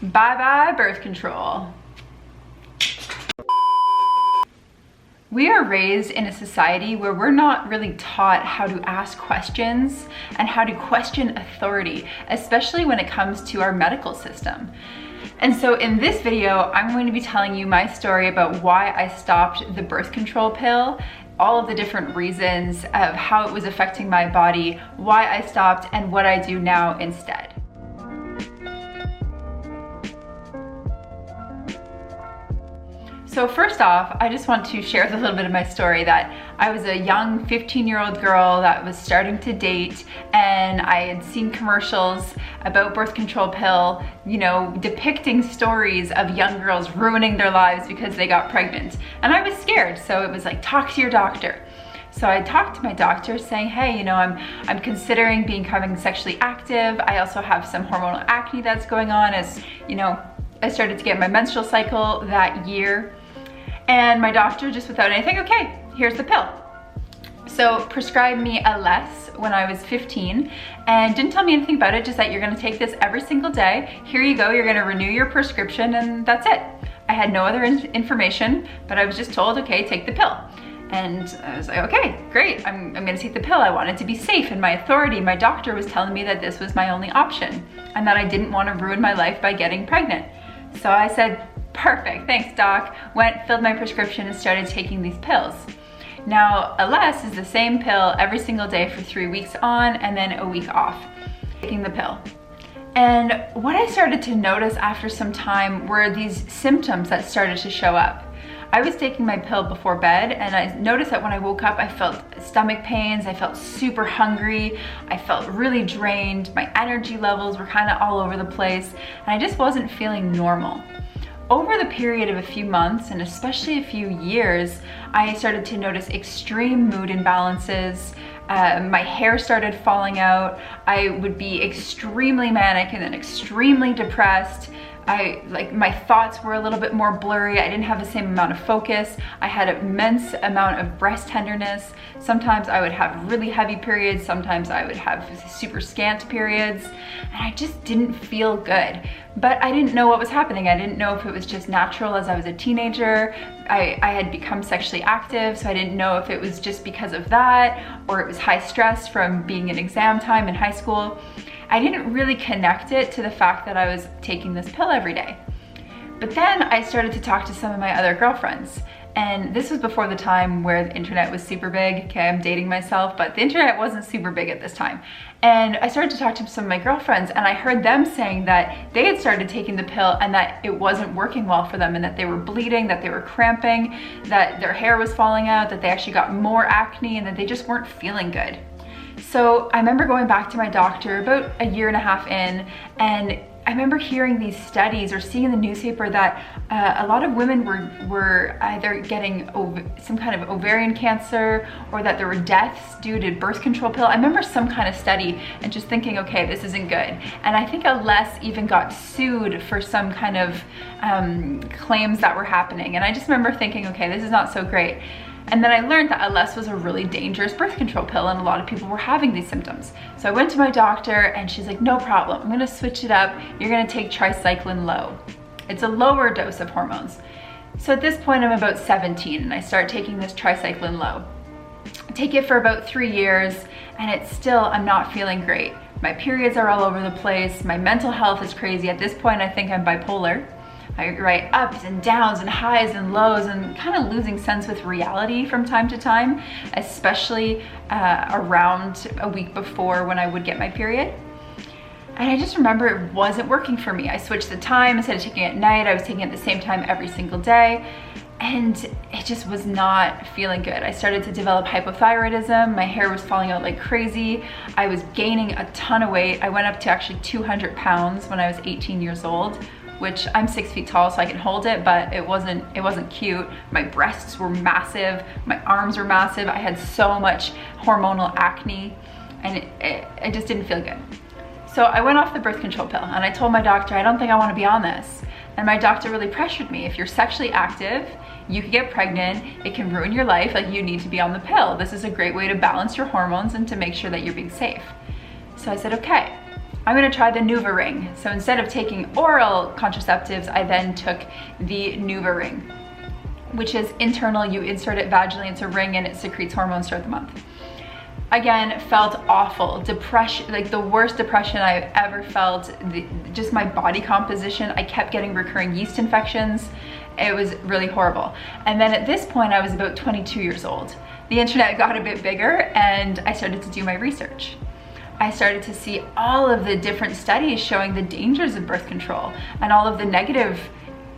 Bye-bye birth control. We are raised in a society where we're not really taught how to ask questions and how to question authority, especially when it comes to our medical system. And so in this video, I'm going to be telling you my story about why I stopped the birth control pill, all of the different reasons of how it was affecting my body, why I stopped, and what I do now instead. So first off, I just want to share a little bit of my story that I was a young 15-year-old girl that was starting to date, and I had seen commercials about birth control pill, you know, depicting stories of young girls ruining their lives because they got pregnant. And I was scared, so it was like, talk to your doctor. So I talked to my doctor saying, hey, you know, I'm considering becoming sexually active. I also have some hormonal acne that's going on, as, you know, I started to get my menstrual cycle that year. And my doctor, just without anything, okay, here's the pill. So prescribed me Alesse when I was 15 and didn't tell me anything about it, just that you're gonna take this every single day. Here you go, you're gonna renew your prescription, and that's it. I had no other information, but I was just told, okay, take the pill. And I was like, okay, great, I'm gonna take the pill. I wanted to be safe in my authority. My doctor was telling me that this was my only option and that I didn't wanna ruin my life by getting pregnant. So I said, perfect, thanks doc. Went, filled my prescription and started taking these pills. Now, Alesse is the same pill every single day for 3 weeks on and then a week off, taking the pill. And what I started to notice after some time were these symptoms that started to show up. I was taking my pill before bed, and I noticed that when I woke up, I felt stomach pains, I felt super hungry, I felt really drained, my energy levels were kind of all over the place, and I just wasn't feeling normal. Over the period of a few months, and especially a few years, I started to notice extreme mood imbalances. My hair started falling out. I would be extremely manic and then extremely depressed. My thoughts were a little bit more blurry. I didn't have the same amount of focus. I had an immense amount of breast tenderness. Sometimes I would have really heavy periods. Sometimes I would have super scant periods. And I just didn't feel good. But I didn't know what was happening. I didn't know if it was just natural as I was a teenager. I had become sexually active, so I didn't know if it was just because of that or it was high stress from being in exam time in high school. I didn't really connect it to the fact that I was taking this pill every day. But then I started to talk to some of my other girlfriends. And this was before the time where the internet was super big. Okay, I'm dating myself, but the internet wasn't super big at this time. And I started to talk to some of my girlfriends, and I heard them saying that they had started taking the pill and that it wasn't working well for them, and that they were bleeding, that they were cramping, that their hair was falling out, that they actually got more acne, and that they just weren't feeling good. So I remember going back to my doctor about a year and a half in, and I remember hearing these studies or seeing in the newspaper that a lot of women were either getting some kind of ovarian cancer, or that there were deaths due to birth control pill. I remember some kind of study and just thinking, okay, this isn't good. And I think Alesse even got sued for some kind of claims that were happening. And I just remember thinking, okay, this is not so great. And then I learned that Alesse was a really dangerous birth control pill, and a lot of people were having these symptoms. So I went to my doctor and she's like, no problem, I'm gonna switch it up. You're gonna take Tricyclin-Lo. It's a lower dose of hormones. So at this point I'm about 17 and I start taking this Tricyclin-Lo. I take it for about 3 years and it's still, I'm not feeling great. My periods are all over the place. My mental health is crazy. At this point I think I'm bipolar. I write ups and downs and highs and lows and kind of losing sense with reality from time to time, especially around a week before when I would get my period. And I just remember it wasn't working for me. I switched the time. Instead of taking it at night, I was taking it at the same time every single day. And it just was not feeling good. I started to develop hypothyroidism. My hair was falling out like crazy. I was gaining a ton of weight. I went up to actually 200 pounds when I was 18 years old, which I'm 6 feet tall, so I can hold it, but it wasn't cute. My breasts were massive, my arms were massive. I had so much hormonal acne, and it just didn't feel good. So I went off the birth control pill, and I told my doctor, I don't think I want to be on this. And my doctor really pressured me. If you're sexually active, you could get pregnant, it can ruin your life, like you need to be on the pill. This is a great way to balance your hormones and to make sure that you're being safe. So I said, okay. I'm gonna try the NuvaRing. So instead of taking oral contraceptives, I then took the NuvaRing, which is internal. You insert it vaginally, it's a ring, and it secretes hormones throughout the month. Again, felt awful. Depression, like the worst depression I've ever felt. Just my body composition, I kept getting recurring yeast infections. It was really horrible. And then at this point, I was about 22 years old. The internet got a bit bigger and I started to do my research. I started to see all of the different studies showing the dangers of birth control and all of the negative,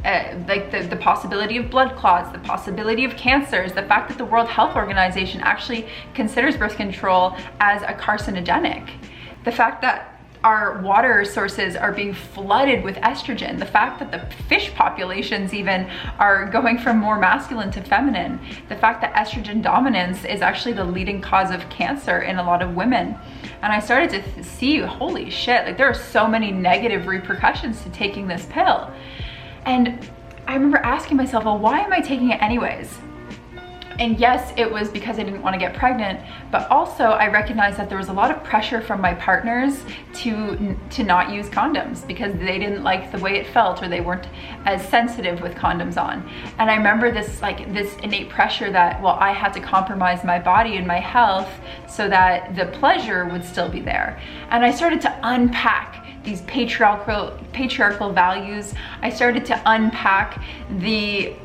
like the possibility of blood clots, the possibility of cancers, the fact that the World Health Organization actually considers birth control as a carcinogenic, the fact that our water sources are being flooded with estrogen, the fact that the fish populations even are going from more masculine to feminine, the fact that estrogen dominance is actually the leading cause of cancer in a lot of women. And I started to see, holy shit, like there are so many negative repercussions to taking this pill. And I remember asking myself, well, why am I taking it anyways? And yes, it was because I didn't want to get pregnant, but also I recognized that there was a lot of pressure from my partners to not use condoms because they didn't like the way it felt or they weren't as sensitive with condoms on. And I remember this innate pressure that, well, I had to compromise my body and my health so that the pleasure would still be there. And I started to unpack these patriarchal values. I started to unpack the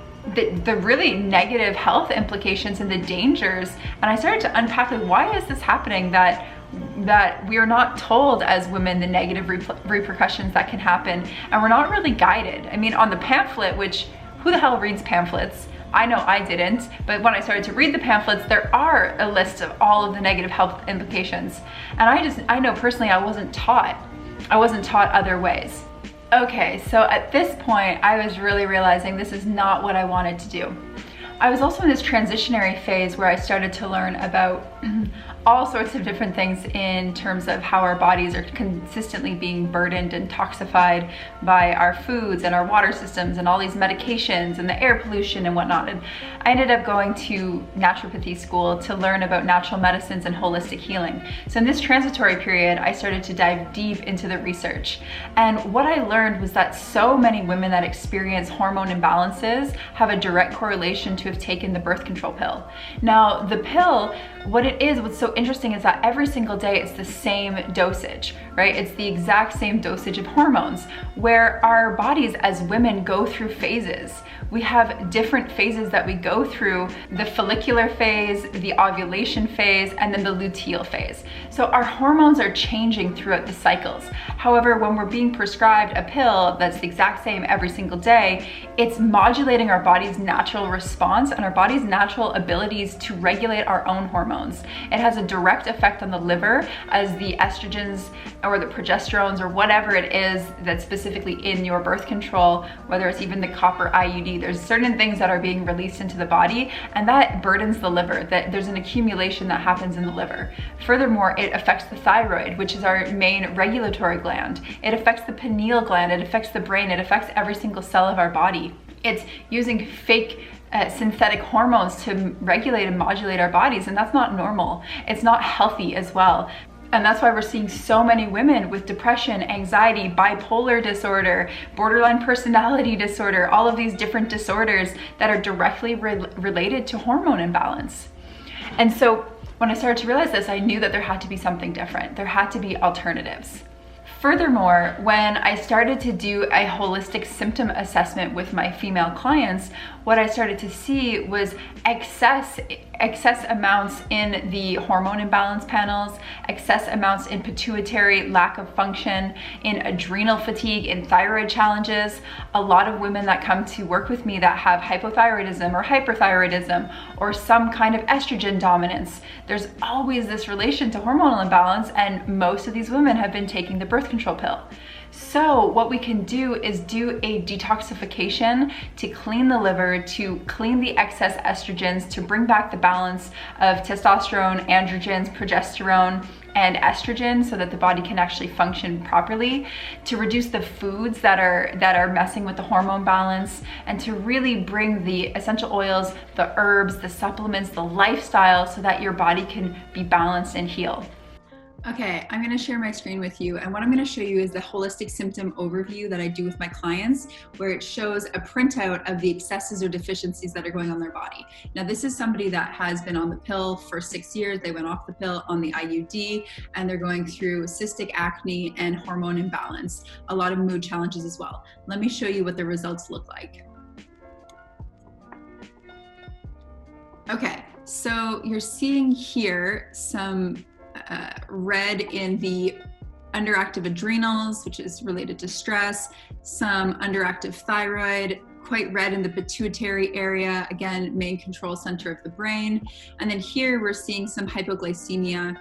really negative health implications and the dangers, and I started to unpack, like, why is this happening, that we are not told as women the negative repercussions that can happen, and we're not really guided. I mean, on the pamphlet, which who the hell reads pamphlets? I know I didn't, but when I started to read the pamphlets, there are a list of all of the negative health implications, and I know personally I wasn't taught other ways. Okay, so at this point, I was really realizing this is not what I wanted to do. I was also in this transitionary phase where I started to learn about all sorts of different things in terms of how our bodies are consistently being burdened and toxified by our foods and our water systems and all these medications and the air pollution and whatnot. And I ended up going to naturopathy school to learn about natural medicines and holistic healing. So in this transitory period, I started to dive deep into the research. And what I learned was that so many women that experience hormone imbalances have a direct correlation to have taken the birth control pill. Now, the pill, what's so interesting is that every single day it's the same dosage, right? It's the exact same dosage of hormones, where our bodies as women go through phases. We have different phases that we go through: the follicular phase, the ovulation phase, and then the luteal phase. So our hormones are changing throughout the cycles. However, when we're being prescribed a pill that's the exact same every single day, it's modulating our body's natural response and our body's natural abilities to regulate our own hormones. It has a direct effect on the liver, as the estrogens or the progesterones or whatever it is that's specifically in your birth control, whether it's even the copper IUD, there's certain things that are being released into the body, and that burdens the liver, that there's an accumulation that happens in the liver. Furthermore, it affects the thyroid, which is our main regulatory gland. It affects the pineal gland, it affects the brain, it affects every single cell of our body. It's using fake synthetic hormones to regulate and modulate our bodies, and that's not normal. It's not healthy as well. And that's why we're seeing so many women with depression, anxiety, bipolar disorder, borderline personality disorder, all of these different disorders that are directly related to hormone imbalance. And so when I started to realize this, I knew that there had to be something different. There had to be alternatives. Furthermore, when I started to do a holistic symptom assessment with my female clients, what I started to see was excess amounts in the hormone imbalance panels, excess amounts in pituitary lack of function, in adrenal fatigue, in thyroid challenges. A lot of women that come to work with me that have hypothyroidism or hyperthyroidism or some kind of estrogen dominance, there's always this relation to hormonal imbalance, and most of these women have been taking the birth control pill. So what we can do is do a detoxification to clean the liver, to clean the excess estrogens, to bring back the balance of testosterone, androgens, progesterone, and estrogen so that the body can actually function properly, to reduce the foods that are messing with the hormone balance, and to really bring the essential oils, the herbs, the supplements, the lifestyle so that your body can be balanced and heal. Okay, I'm gonna share my screen with you, and what I'm gonna show you is the holistic symptom overview that I do with my clients, where it shows a printout of the excesses or deficiencies that are going on their body. Now, this is somebody that has been on the pill for 6 years. They went off the pill on the IUD, and they're going through cystic acne and hormone imbalance, a lot of mood challenges as well. Let me show you what the results look like. Okay, so you're seeing here some red in the underactive adrenals, which is related to stress, some underactive thyroid, quite red in the pituitary area, again, main control center of the brain. And then here we're seeing some hypoglycemia.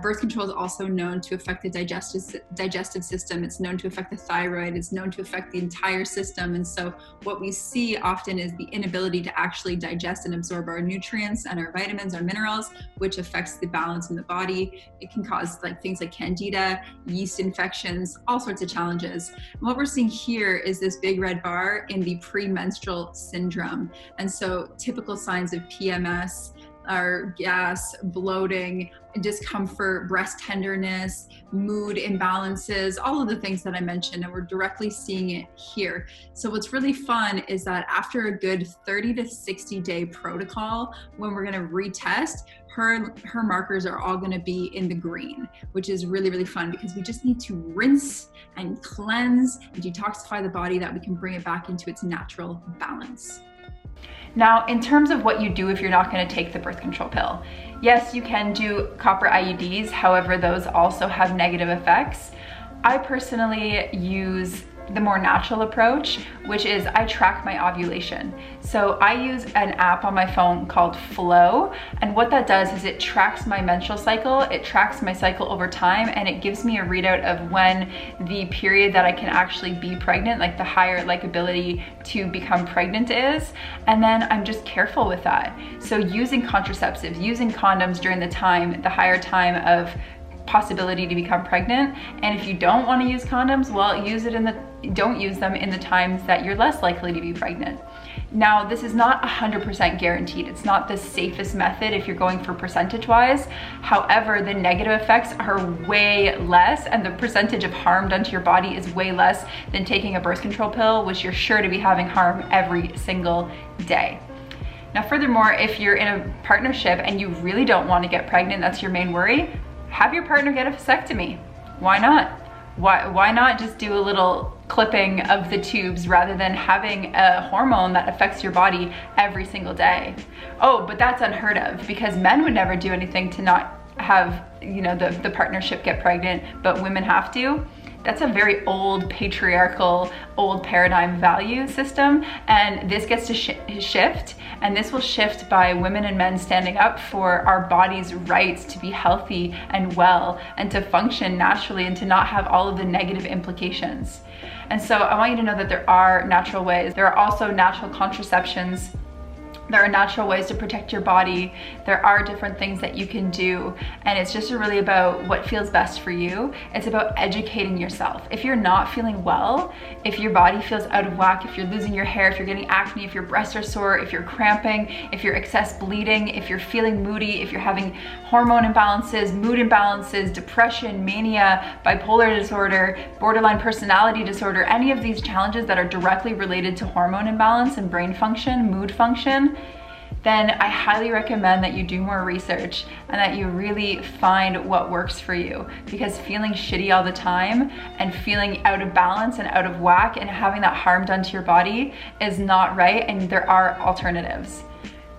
Birth control is also known to affect the digestive system. It's known to affect the thyroid. It's known to affect the entire system. And so what we see often is the inability to actually digest and absorb our nutrients and our vitamins, our minerals, which affects the balance in the body. It can cause things like candida, yeast infections, all sorts of challenges. And what we're seeing here is this big red bar in the premenstrual syndrome. And so typical signs of PMS are gas, bloating, discomfort, breast tenderness, mood imbalances, all of the things that I mentioned, and we're directly seeing it here. So what's really fun is that after a good 30 to 60 day protocol, when we're gonna retest, her markers are all gonna be in the green, which is really, really fun because we just need to rinse and cleanse and detoxify the body that we can bring it back into its natural balance. Now, in terms of what you do if you're not going to take the birth control pill, yes, you can do copper IUDs. However, those also have negative effects. I personally use the more natural approach, which is I track my ovulation. So I use an app on my phone called Flow, and what that does is it tracks my menstrual cycle, it tracks my cycle over time, and it gives me a readout of when the period that I can actually be pregnant, like the higher ability to become pregnant is, and then I'm just careful with that. So using contraceptives, using condoms during the higher time of possibility to become pregnant. And if you don't want to use condoms, well, don't use them in the times that you're less likely to be pregnant. Now, this is not 100% guaranteed. It's not the safest method if you're going for percentage-wise. However, the negative effects are way less, and the percentage of harm done to your body is way less than taking a birth control pill, which you're sure to be having harm every single day. Now, furthermore, if you're in a partnership and you really don't want to get pregnant, that's your main worry, have your partner get a vasectomy. Why not? Why not just do a little clipping of the tubes rather than having a hormone that affects your body every single day? Oh, but that's unheard of because men would never do anything to not have, the partnership get pregnant, but women have to. That's a very old patriarchal, old paradigm value system, and this gets to shift, and this will shift by women and men standing up for our body's rights to be healthy and well and to function naturally and to not have all of the negative implications. And so I want you to know that there are natural ways. There are also natural contraceptions. There are natural ways to protect your body. There are different things that you can do, and it's just really about what feels best for you. It's about educating yourself. If you're not feeling well, if your body feels out of whack, if you're losing your hair, if you're getting acne, if your breasts are sore, if you're cramping, if you're excess bleeding, if you're feeling moody, if you're having hormone imbalances, mood imbalances, depression, mania, bipolar disorder, borderline personality disorder, any of these challenges that are directly related to hormone imbalance and brain function, mood function, then I highly recommend that you do more research and that you really find what works for you, because feeling shitty all the time and feeling out of balance and out of whack and having that harm done to your body is not right, and there are alternatives.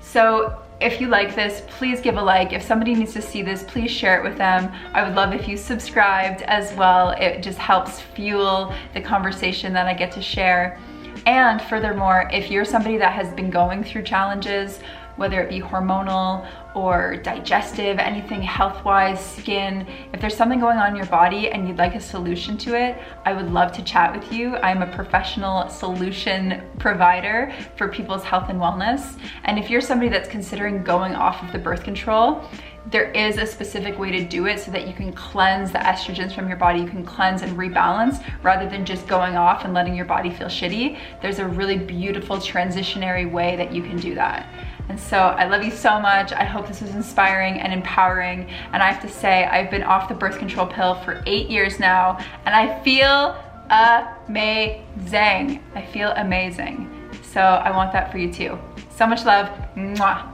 So if you like this, please give a like. If somebody needs to see this, please share it with them. I would love if you subscribed as well. It just helps fuel the conversation that I get to share. And furthermore, if you're somebody that has been going through challenges, whether it be hormonal or digestive, anything health-wise, skin, if there's something going on in your body and you'd like a solution to it, I would love to chat with you. I'm a professional solution provider for people's health and wellness. And if you're somebody that's considering going off of the birth control, there is a specific way to do it so that you can cleanse the estrogens from your body. You can cleanse and rebalance rather than just going off and letting your body feel shitty. There's a really beautiful transitionary way that you can do that. And so I love you so much. I hope this was inspiring and empowering. And I have to say, I've been off the birth control pill for 8 years now, and I feel amazing. I feel amazing. So I want that for you too. So much love. Mwah.